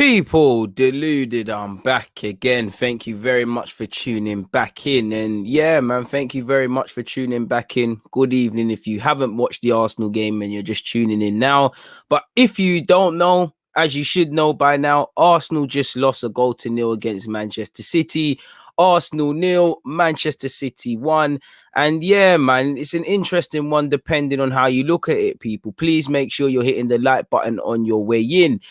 People deluded, I'm back again. Thank you very much for tuning back in. And yeah, man, thank you very much for tuning back in. Good evening if you haven't watched the Arsenal game and you're just tuning in now. But if you don't know, as you should know by now, Arsenal just lost 1-0 against Manchester City. Arsenal 0, Manchester City 1. And yeah, man, it's an interesting one depending on how you look at it, people. Please make sure you're hitting the like button on your way in.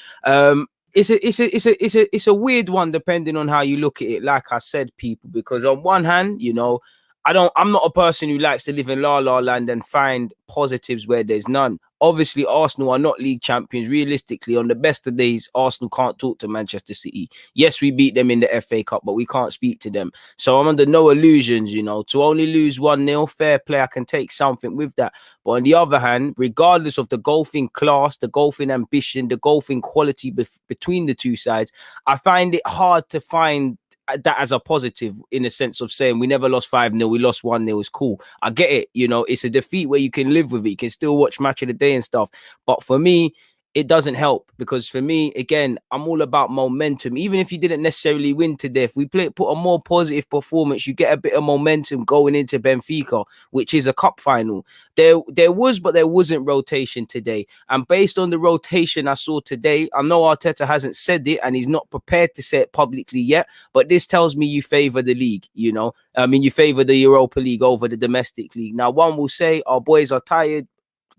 It's a weird one depending on how you look at it. Like I said, people, because on one hand, I'm not a person who likes to live in la la land and find positives where there's none. Obviously, Arsenal are not league champions. Realistically, on the best of days, Arsenal can't talk to Manchester City. Yes, we beat them in the FA Cup, but we can't speak to them. So I'm under no illusions, to only lose 1-0, fair play, I can take something with that. But on the other hand, regardless of the golfing class, the golfing ambition, the golfing quality between the two sides, I find it hard to find that as a positive in the sense of saying we never lost 5-0, we lost 1-0. It's cool. I get it. It's a defeat where you can live with it. You can still watch Match of the Day and stuff. But for me, it doesn't help because for me, again, I'm all about momentum. Even if you didn't necessarily win today, if we put a more positive performance, you get a bit of momentum going into Benfica, which is a cup final. There was, but there wasn't rotation today. And based on the rotation I saw today, I know Arteta hasn't said it and he's not prepared to say it publicly yet, but this tells me you favor the league, you favor the Europa League over the domestic league. Now, one will say our boys are tired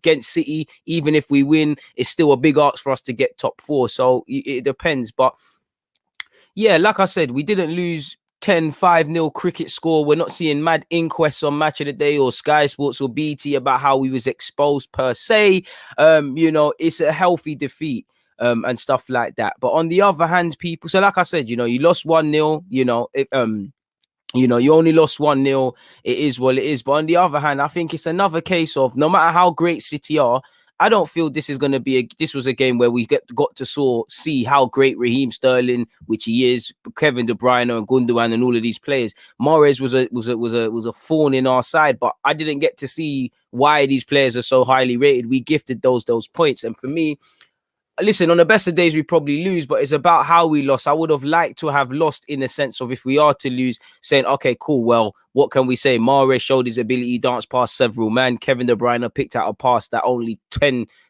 against City. Even if we win, it's still a big ask for us to get top 4. So it depends. But yeah, like I said, we didn't lose 5-0 cricket score. We're not seeing mad inquests on Match of the Day or Sky Sports or BT about how we was exposed per se. It's a healthy defeat. And stuff like that. But on the other hand, people, so like I said, you lost 1-0, you only lost 1-0. It is what it is. But on the other hand, I think it's another case of no matter how great City are, I don't feel this is going to be this was a game where we got to see how great Raheem Sterling, which he is, Kevin De Bruyne and Gundogan and all of these players. Mahrez was a thorn in our side, but I didn't get to see why these players are so highly rated. We gifted those points. And for me, listen, on the best of days, we probably lose, but it's about how we lost. I would have liked to have lost in the sense of if we are to lose, saying, okay, cool, well, what can we say? Mahrez showed his ability, danced past several men. Kevin De Bruyne picked out a pass that only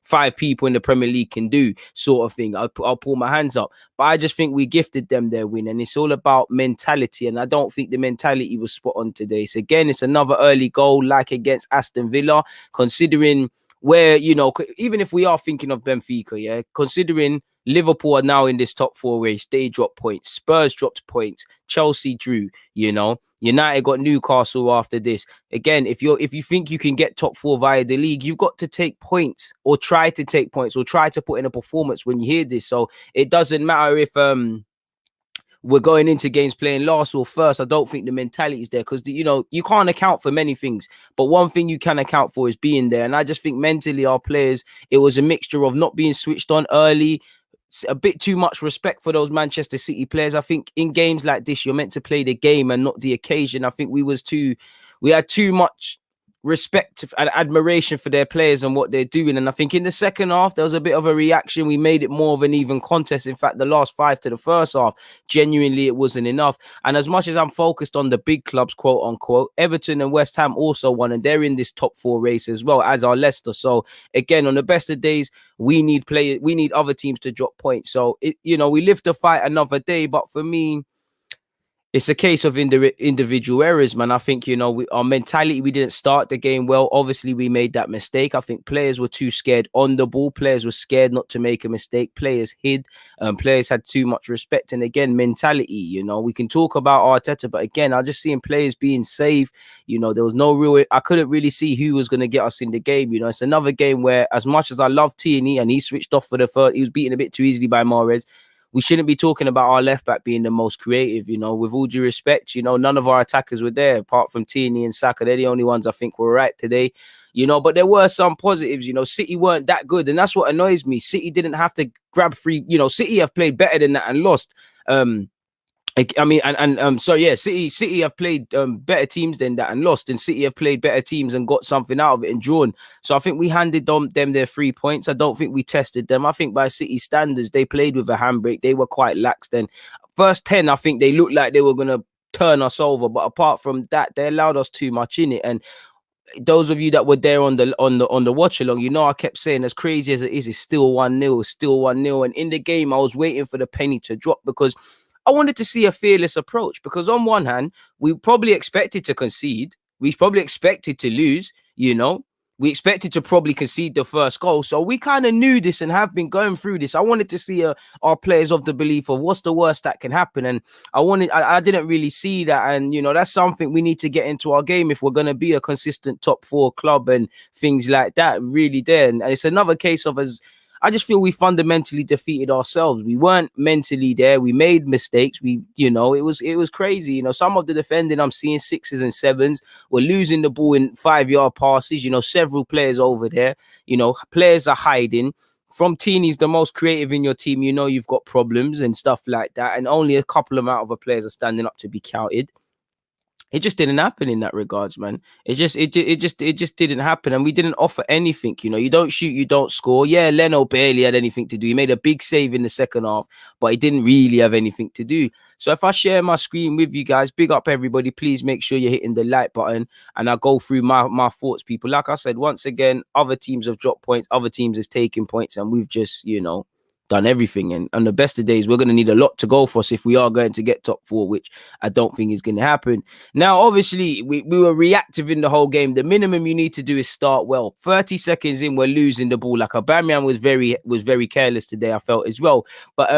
5 people in the Premier League can do, sort of thing. I'll pull my hands up. But I just think we gifted them their win, and it's all about mentality, and I don't think the mentality was spot on today. So again, it's another early goal, like against Aston Villa, considering where, even if we are thinking of Benfica, considering Liverpool are now in this top 4 race, they dropped points, Spurs dropped points, Chelsea drew, United got Newcastle after this. Again, if you think you can get top 4 via the league, you've got to take points or try to take points or try to put in a performance when you hear this. So it doesn't matter if we're going into games playing last or first. I don't think the mentality is there because, you can't account for many things. But one thing you can account for is being there. And I just think mentally our players, it was a mixture of not being switched on early, a bit too much respect for those Manchester City players. I think in games like this, you're meant to play the game and not the occasion. I think we had too much respect and admiration for their players and what they're doing. And I think in the second half, there was a bit of a reaction. We made it more of an even contest. In fact, the last 5 to the first half, genuinely, it wasn't enough. And as much as I'm focused on the big clubs, quote unquote, Everton and West Ham also won, and they're in this top 4 race as well, as are Leicester. So again, on the best of days, we need other teams to drop points. So we live to fight another day. But for me, it's a case of individual errors, man. I think, our mentality, we didn't start the game well. Obviously, we made that mistake. I think players were too scared on the ball. Players were scared not to make a mistake. Players hid. Players had too much respect. And again, mentality, we can talk about Arteta, but again, I just seeing players being safe. There was no real, I couldn't really see who was going to get us in the game. It's another game where, as much as I love Tierney and he switched off for the first, he was beaten a bit too easily by Mahrez. We shouldn't be talking about our left back being the most creative, with all due respect. None of our attackers were there apart from Tierney and Saka. They're the only ones I think were right today, but there were some positives. City weren't that good, and that's what annoys me. City didn't have to grab free, City have played better than that and lost. I mean, so yeah, City have played better teams than that and lost, and City have played better teams and got something out of it and drawn. So I think we handed them their 3 points. I don't think we tested them. I think by City standards, they played with a handbrake. They were quite lax. Then first 10, I think they looked like they were gonna turn us over, but apart from that, they allowed us too much in it. And those of you that were there on the watch along, I kept saying, as crazy as it is, it's still 1-0, still 1-0. And in the game, I was waiting for the penny to drop because I wanted to see a fearless approach. Because on one hand, we probably expected to concede, we probably expected to lose, we expected to probably concede the first goal. So we kind of knew this and have been going through this. I wanted to see our players of the belief of what's the worst that can happen. And I didn't really see that. And, that's something we need to get into our game if we're going to be a consistent top four club and things like that, really there. And it's another case of, as I just feel we fundamentally defeated ourselves. We weren't mentally there. We made mistakes. It was crazy. Some of the defending I'm seeing 6s and 7s. We're losing the ball in 5-yard passes. Several players over there. Players are hiding. From Tini's the most creative in your team. You've got problems and stuff like that. And only a couple amount of players are standing up to be counted. It just didn't happen in that regards, man. It just didn't happen, and we didn't offer anything. You don't shoot, you don't score. Yeah, Leno barely had anything to do. He made a big save in the second half, but he didn't really have anything to do. So if I share my screen with you guys, big up everybody. Please make sure you're hitting the like button, and I go through my thoughts, people. Like I said, once again, other teams have dropped points, other teams have taken points, and we've just done everything. And on the best of days, we're going to need a lot to go for us if we are going to get top four, which I don't think is going to happen. Now, obviously, we were reactive in the whole game. The minimum you need to do is start well. 30 seconds in, we're losing the ball. Like Aubameyang was very careless today, I felt as well. But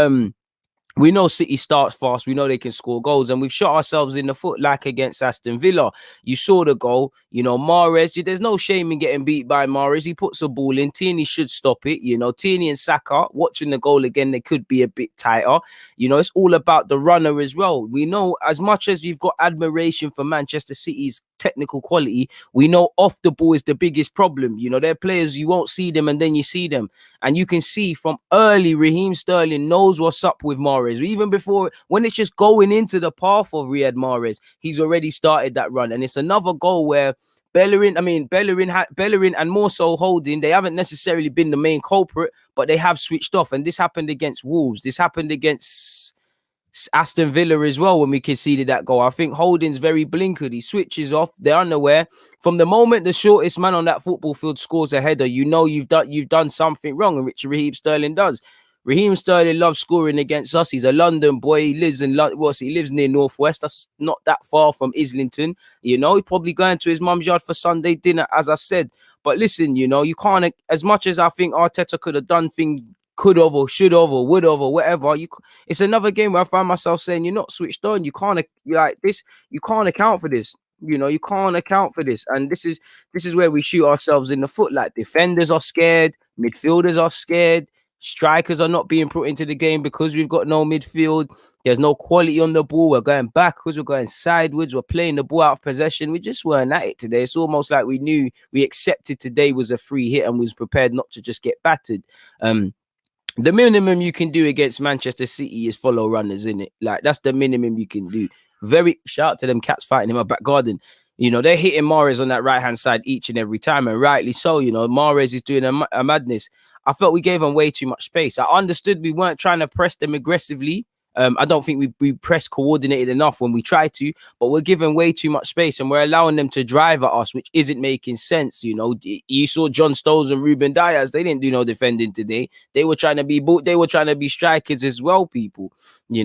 we know City starts fast. We know they can score goals, and we've shot ourselves in the foot like against Aston Villa. You saw the goal. Mahrez, there's no shame in getting beat by Mahrez. He puts a ball in. Tierney should stop it. Tierney and Saka, watching the goal again, they could be a bit tighter. It's all about the runner as well. We know, as much as you've got admiration for Manchester City's technical quality, we know off the ball is the biggest problem. They're players, you won't see them and then you see them. And you can see from early, Raheem Sterling knows what's up with Mahrez. Even before, when it's just going into the path of Riyad Mahrez, he's already started that run. And it's another goal where Bellerin and more so Holding, they haven't necessarily been the main culprit, but they have switched off. And this happened against Wolves. This happened against Aston Villa as well when we conceded that goal. I think Holding's very blinkered. He switches off. They're unaware. From the moment the shortest man on that football field scores a header, you've done something wrong, and which Raheem Sterling does. Raheem Sterling loves scoring against us. He's a London boy. He lives near Northwest. That's not that far from Islington. He's probably going to his mum's yard for Sunday dinner, as I said. But listen, you can't, as much as I think Arteta could have done things, could have or should have or would have or whatever. It's another game where I find myself saying, you're not switched on. You can't, like this. You can't account for this. You can't account for this. And this is where we shoot ourselves in the foot. Like, defenders are scared, midfielders are scared, strikers are not being put into the game because we've got no midfield. There's no quality on the ball. We're going backwards. We're going sideways. We're playing the ball out of possession. We just weren't at it today. It's almost like we accepted today was a free hit and was prepared not to just get battered. The minimum you can do against Manchester City is follow runners, isn't it? Like, that's the minimum you can do. Shout out to them cats fighting in my back garden. They're hitting Mahrez on that right-hand side each and every time, and rightly so. Mahrez is doing a madness. I felt we gave them way too much space. I understood we weren't trying to press them aggressively. I don't think we press coordinated enough when we try to, but we're giving way too much space and we're allowing them to drive at us, which isn't making sense. You saw John Stones and Ruben Dias. They didn't do no defending today. They were trying to be strikers as well, people. We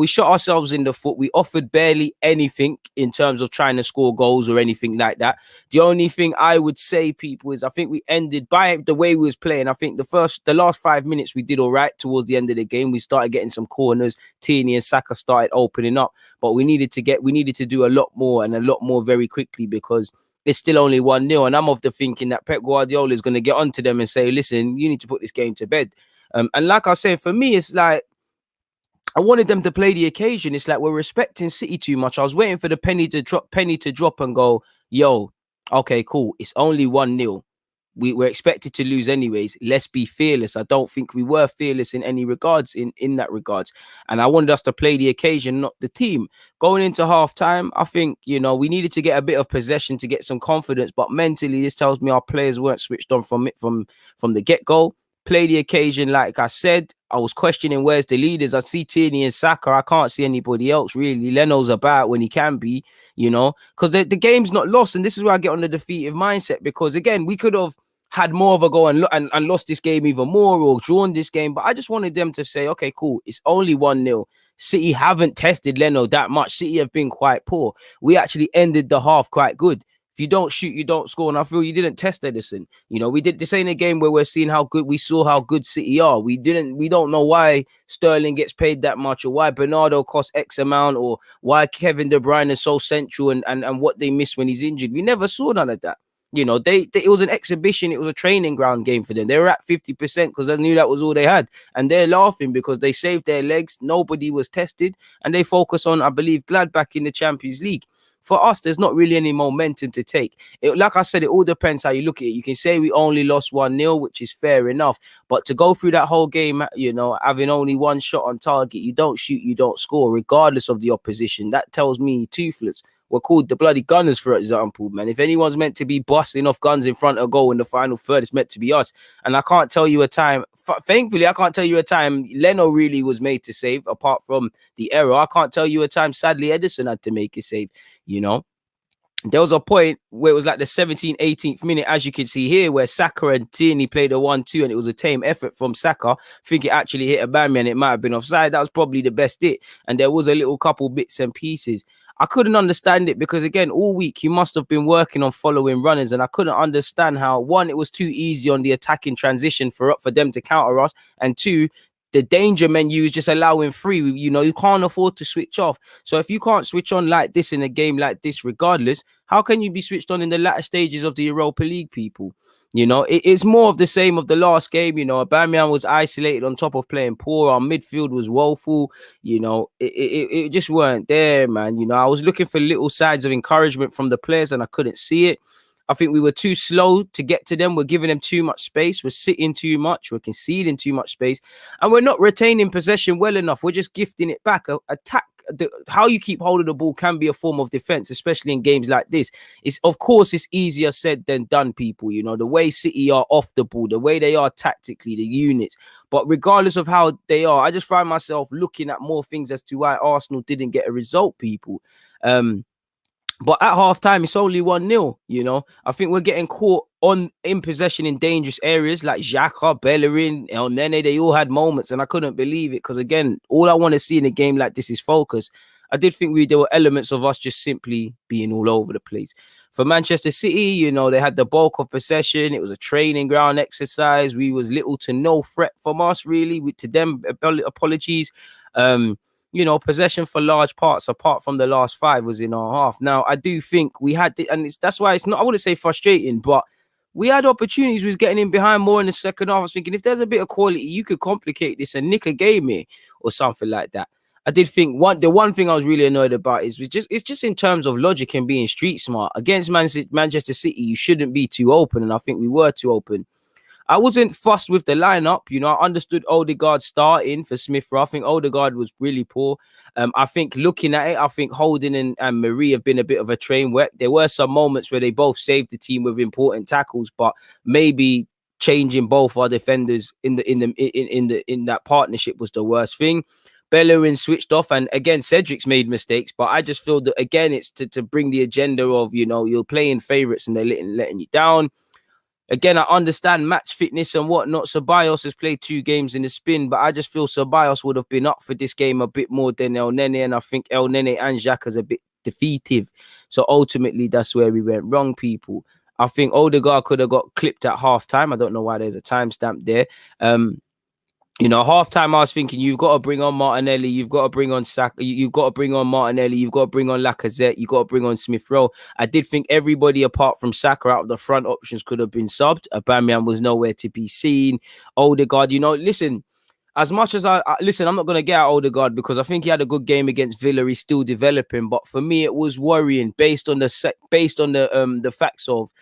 shot ourselves in the foot. We offered barely anything in terms of trying to score goals or anything like that. The only thing I would say, people, is I think we ended by the way we was playing. I think the last 5 minutes we did all right. Towards the end of the game, we started getting some corners. Tierney and Saka started opening up, but we needed to do a lot more and a lot more very quickly, because it's still only 1-0. And I'm of the thinking that Pep Guardiola is going to get onto them and say, listen, you need to put this game to bed. And like I said, for me, it's like, I wanted them to play the occasion. It's like we're respecting City too much. I was waiting for the penny to drop and go, yo, okay, cool. It's only 1-0. we were expected to lose anyways. Let's be fearless. I don't think we were fearless in any regards, in that regards. And I wanted us to play the occasion, not the team. Going into halftime, I think, we needed to get a bit of possession to get some confidence, but mentally this tells me our players weren't switched on from the get-go. Play the occasion, like I said. I was questioning where's the leaders. I see Tierney and Saka. I can't see anybody else really. Leno's about when he can be, because the game's not lost. And this is where I get on the defeative mindset, because again, we could have had more of a go and lost this game even more, or drawn this game. But I just wanted them to say, okay, cool, it's only 1-0. City haven't tested Leno that much. City have been quite poor. We actually ended the half quite good. If you don't shoot, you don't score. And I feel you didn't test Edison. We did this ain't a game where we're seeing how good we saw how good City are. We don't know why Sterling gets paid that much, or why Bernardo costs X amount, or why Kevin De Bruyne is so central and what they miss when he's injured. We never saw none of that. It was an exhibition. It was a training ground game for them. They were at 50% because they knew that was all they had. And they're laughing because they saved their legs. Nobody was tested. And they focus on, I believe, Gladbach in the Champions League. For us, there's not really any momentum to take. Like I said, it all depends how you look at it. You can say we only lost 1-0, which is fair enough. But to go through that whole game, having only one shot on target, you don't shoot, you don't score, regardless of the opposition. That tells me toothless. We're called the bloody Gunners, for example, man. If anyone's meant to be busting off guns in front of goal in the final third, it's meant to be us. And I can't tell you a time, thankfully, I can't tell you a time Leno really was made to save, apart from the error. I can't tell you a time, sadly, Edison had to make a save, There was a point where it was like the 17th, 18th minute, as you can see here, where Saka and Tierney played a 1-2, and it was a tame effort from Saka. I think it actually hit Aubameyang, and it might have been offside. That was probably the best hit. And there was a little couple bits and pieces. I couldn't understand it because, again, all week you must have been working on following runners, and I couldn't understand how, one, it was too easy on the attacking transition for them to counter us, and two, the danger menu is just allowing free. You can't afford to switch off. So if you can't switch on like this in a game like this, regardless, how can you be switched on in the latter stages of the Europa League, people? It's more of the same of the last game. Aubameyang was isolated on top of playing poor. Our midfield was woeful. It just weren't there, man. I was looking for little signs of encouragement from the players, and I couldn't see it. I think we were too slow to get to them. We're giving them too much space. We're sitting too much. We're conceding too much space. And we're not retaining possession well enough. We're just gifting it back. Attack. How you keep hold of the ball can be a form of defense, especially in games like this. Of course, it's easier said than done, people. The way City are off the ball, the way they are tactically, the units. But regardless of how they are, I just find myself looking at more things as to why Arsenal didn't get a result, people. But at halftime, it's only 1-0, I think we're getting caught in possession in dangerous areas like Xhaka, Bellerin, El Nene. They all had moments, and I couldn't believe it because, again, all I want to see in a game like this is focus. I did think there were elements of us just simply being all over the place. For Manchester City, they had the bulk of possession. It was a training ground exercise. We was little to no threat from us, really. To them, apologies. Possession for large parts, apart from the last 5, was in our half. Now, I do think we had, that's why it's not, I wouldn't say frustrating, but we had opportunities. We was getting in behind more in the second half. I was thinking, if there's a bit of quality, you could complicate this and nick a game here or something like that. I did think the one thing I was really annoyed about is it's just in terms of logic and being street smart. Against Manchester City, you shouldn't be too open, and I think we were too open. I wasn't fussed with the lineup. I understood Odegaard starting for Smith Rowe. I think Odegaard was really poor. I think looking at it, I think Holding and Marie have been a bit of a train wreck. There were some moments where they both saved the team with important tackles, but maybe changing both our defenders in that partnership was the worst thing. Bellerin switched off, and again, Cedric's made mistakes, but I just feel that, again, it's to bring the agenda of, you're playing favourites and they're letting you down. Again, I understand match fitness and whatnot. Ceballos has played 2 games in the spin, but I just feel Ceballos would have been up for this game a bit more than El Nene, and I think El Nene and Xhaka's a bit defeative. So ultimately, that's where we went wrong, people. I think Odegaard could have got clipped at halftime. I don't know why there's a timestamp there. Halftime, I was thinking, you've got to bring on Martinelli, you've got to bring on Saka, you've got to bring on Martinelli, you've got to bring on Lacazette, you've got to bring on Smith Rowe. I did think everybody apart from Saka out of the front options could have been subbed. Aubameyang was nowhere to be seen. Odegaard, listen, as much as I'm not going to get out Odegaard because I think he had a good game against Villa. He's still developing, but for me, it was worrying based on the facts of,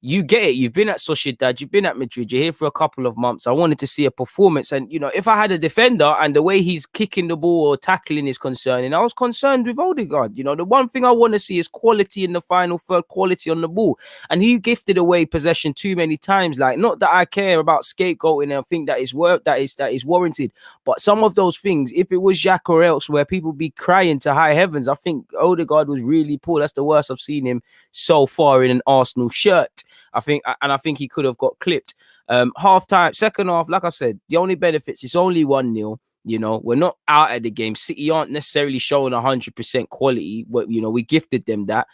you get it. You've been at Sociedad, you've been at Madrid, you're here for a couple of months. I wanted to see a performance. And, you know, if I had a defender and the way he's kicking the ball or tackling is concerning, I was concerned with Odegaard. You know, the one thing I want to see is quality in the final third, quality on the ball. And he gifted away possession too many times. Like, not that I care about scapegoating and I think that is warranted. But some of those things, if it was Jack or elsewhere, people be crying to high heavens. I think Odegaard was really poor. That's the worst I've seen him so far in an Arsenal shirt. I think he could have got clipped. Half time, second half, like I said, the only benefits, it's only 1-0. You know, we're not out of the game. City aren't necessarily showing 100% quality, but, you know, we gifted them that.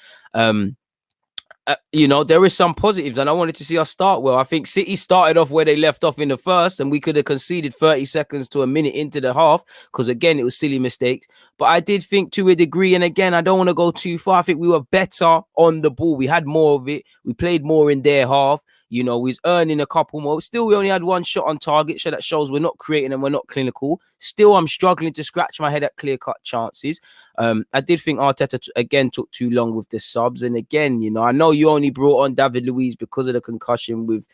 You know, there is some positives, and I wanted to see us start well. I think City started off where they left off in the first, and we could have conceded 30 seconds to a minute into the half because, again, it was silly mistakes. But I did think to a degree, and again, I don't want to go too far. I think we were better on the ball. We had more of it. We played more in their half. You know, we was earning a couple more. Still, we only had one shot on target, so that shows we're not creating and we're not clinical. Still, I'm struggling to scratch my head at clear-cut chances. I did think Arteta, again, took too long with the subs. And again, you know, I know you only brought on David Luiz because of the concussion with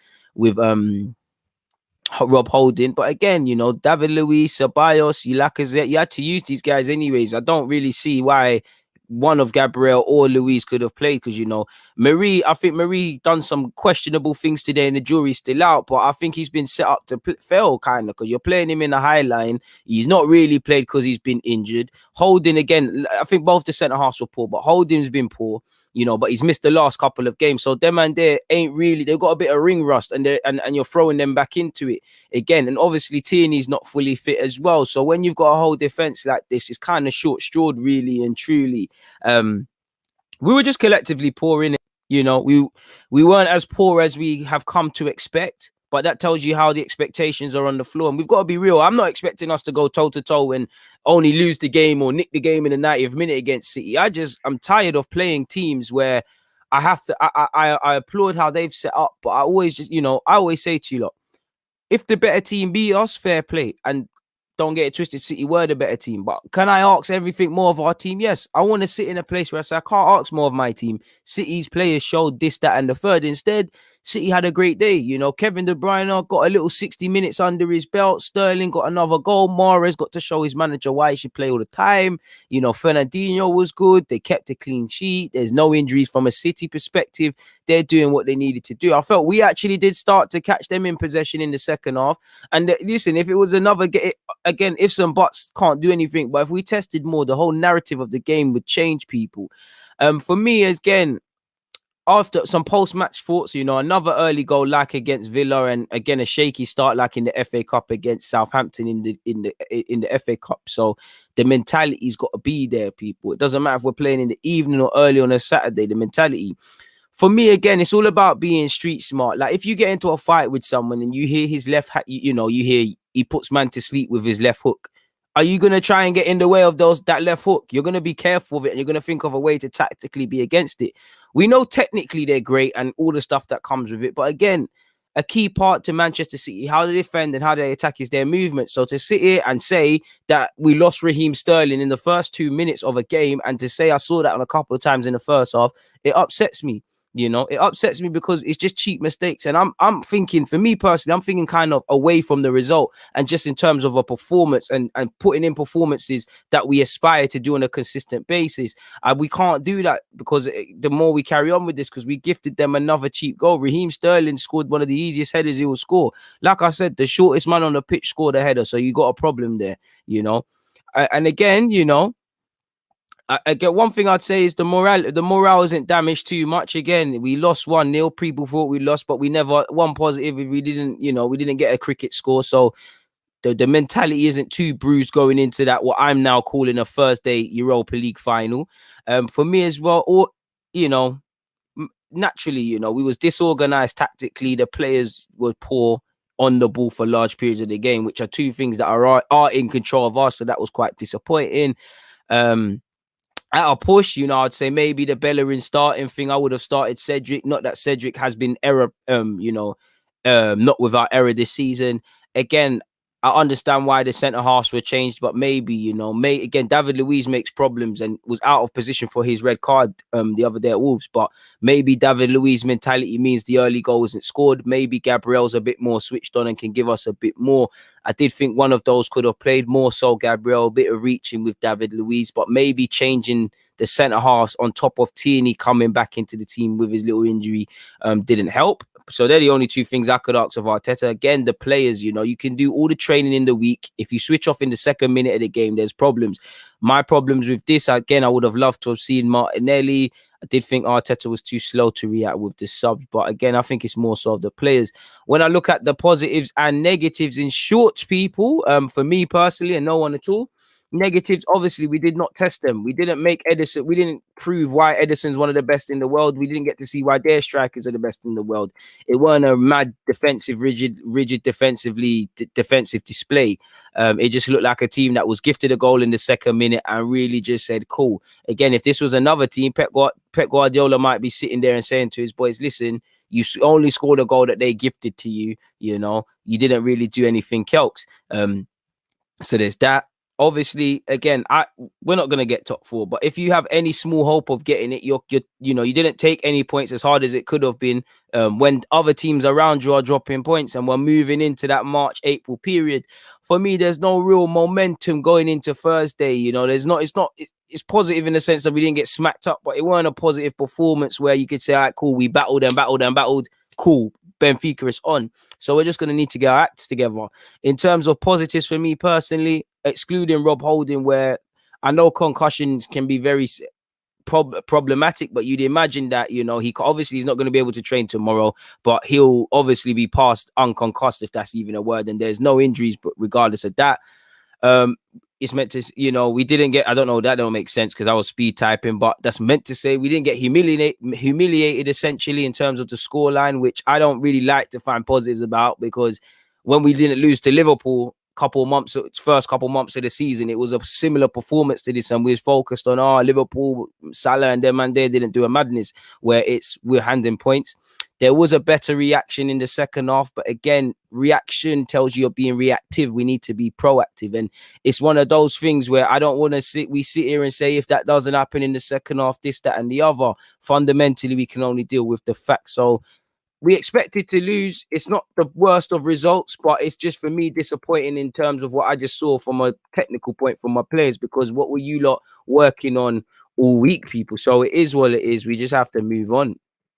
Rob Holding. But again, you know, David Luiz, Ceballos, Lacazette, you had to use these guys anyways. I don't really see why one of Gabriel or Luiz could have played because, you know, I think Marie done some questionable things today and the jury's still out, but I think he's been set up to fail kind of because you're playing him in the high line. He's not really played because he's been injured. Holding, again, I think both the centre halves were poor, but Holding's been poor, you know, but he's missed the last couple of games. So them and they ain't really, they've got a bit of ring rust and you're throwing them back into it again. And obviously Tierney's not fully fit as well. So when you've got a whole defence like this, it's kind of short-strawed really and truly. We were just collectively poor in it. You know, we weren't as poor as we have come to expect, but that tells you how the expectations are on the floor. And we've got to be real. I'm not expecting us to go toe-to-toe and only lose the game or nick the game in the 90th minute against City. I'm tired of playing teams where I applaud how they've set up, but I always say to you, look, if the better team beat us, fair play. And don't get it twisted, City were the better team. But can I ask everything more of our team? Yes. I want to sit in a place where I say, I can't ask more of my team. City's players showed this, that, and the third. Instead, City had a great day. You know, Kevin De Bruyne got a little 60 minutes under his belt. Sterling got another goal. Mahrez got to show his manager why he should play all the time. You know, Fernandinho was good. They kept a clean sheet. There's no injuries from a City perspective. They're doing what they needed to do. I felt we actually did start to catch them in possession in the second half. And listen, if it was another game, again, ifs and buts can't do anything. But if we tested more, the whole narrative of the game would change people. For me, again, after some post-match thoughts, you know, another early goal like against Villa, and again a shaky start like in the FA Cup against Southampton in the FA Cup. So the mentality's got to be there, people. It doesn't matter if we're playing in the evening or early on a Saturday. The mentality, for me, again, it's all about being street smart. Like if you get into a fight with someone and you hear his left, you hear he puts man to sleep with his left hook. Are you going to try and get in the way of that left hook? You're going to be careful of it and you're going to think of a way to tactically be against it. We know technically they're great and all the stuff that comes with it. But again, a key part to Manchester City, how they defend and how they attack is their movement. So to sit here and say that we lost Raheem Sterling in the first 2 minutes of a game and to say I saw that on a couple of times in the first half, it upsets me. You know, it upsets me because it's just cheap mistakes. And I'm thinking, for me personally, I'm thinking kind of away from the result and just in terms of a performance and putting in performances that we aspire to do on a consistent basis. We can't do that because the more we carry on with this, because we gifted them another cheap goal. Raheem Sterling scored one of the easiest headers he will score. Like I said, the shortest man on the pitch scored a header. So you got a problem there, you know. And again, you know, I get one thing I'd say is the morale isn't damaged too much. Again, we lost 1-0. People thought we lost, but we never, one positive, we didn't get a cricket score. So the mentality isn't too bruised going into that, what I'm now calling a Thursday Europa League final. For me as well, or, you know, naturally, you know, we was disorganized tactically. The players were poor on the ball for large periods of the game, which are two things that are in control of us. So that was quite disappointing. At a push, you know, I'd say maybe the Bellerin starting thing, I would have started Cedric. Not that Cedric has been not without error this season. Again, I understand why the centre halves were changed, but maybe, you know, again, David Luiz makes problems and was out of position for his red card the other day at Wolves. But maybe David Luiz mentality means the early goal isn't scored. Maybe Gabriel's a bit more switched on and can give us a bit more. I did think one of those could have played more so Gabriel, a bit of reaching with David Luiz, but maybe changing the centre halves on top of Tierney coming back into the team with his little injury didn't help. So they're the only two things I could ask of Arteta. Again, the players, you know, you can do all the training in the week. If you switch off in the second minute of the game, there's problems. My problems with this, again, I would have loved to have seen Martinelli. I did think Arteta was too slow to react with the subs. But again, I think it's more so of the players. When I look at the positives and negatives in short, people, for me personally, and no one at all, negatives, obviously, we did not test them. We didn't make Edison. We didn't prove why Edison's one of the best in the world. We didn't get to see why their strikers are the best in the world. It weren't a mad defensive, rigid defensive display. It just looked like a team that was gifted a goal in the second minute and really just said, cool. Again, if this was another team, Pep Guardiola might be sitting there and saying to his boys, listen, you only scored a goal that they gifted to you. You know, you didn't really do anything else. So there's that. Obviously, again, we're not going to get top four, but if you have any small hope of getting it, you didn't take any points as hard as it could have been when other teams around you are dropping points and we're moving into that March-April period. For me, there's no real momentum going into Thursday. You know, it's positive in the sense that we didn't get smacked up, but it weren't a positive performance where you could say, all right, cool, we battled and battled and battled. Cool, Benfica is on. So we're just going to need to get our acts together. In terms of positives for me personally, excluding Rob Holding, where I know concussions can be very problematic, but you'd imagine that, you know, he's not going to be able to train tomorrow, but he'll obviously be past unconcussed, if that's even a word, and there's no injuries, but regardless of that, it's meant to, you know, we didn't get, I don't know, that don't make sense because I was speed typing, but that's meant to say we didn't get humiliated essentially in terms of the scoreline, which I don't really like to find positives about, because when we didn't lose to Liverpool first couple months of the season, it was a similar performance to this, and we was focused on Liverpool, Salah and them and they didn't do a madness where we're handing points. There was a better reaction in the second half, but again, reaction tells you you're being reactive. We need to be proactive, and it's one of those things where I don't want to sit here and say if that doesn't happen in the second half, this, that, and the other. Fundamentally, we can only deal with the facts. So we expected to lose. It's not the worst of results, but it's just, for me, disappointing in terms of what I just saw from a technical point from my players, because what were you lot working on all week, people? So it is what it is. We just have to move on.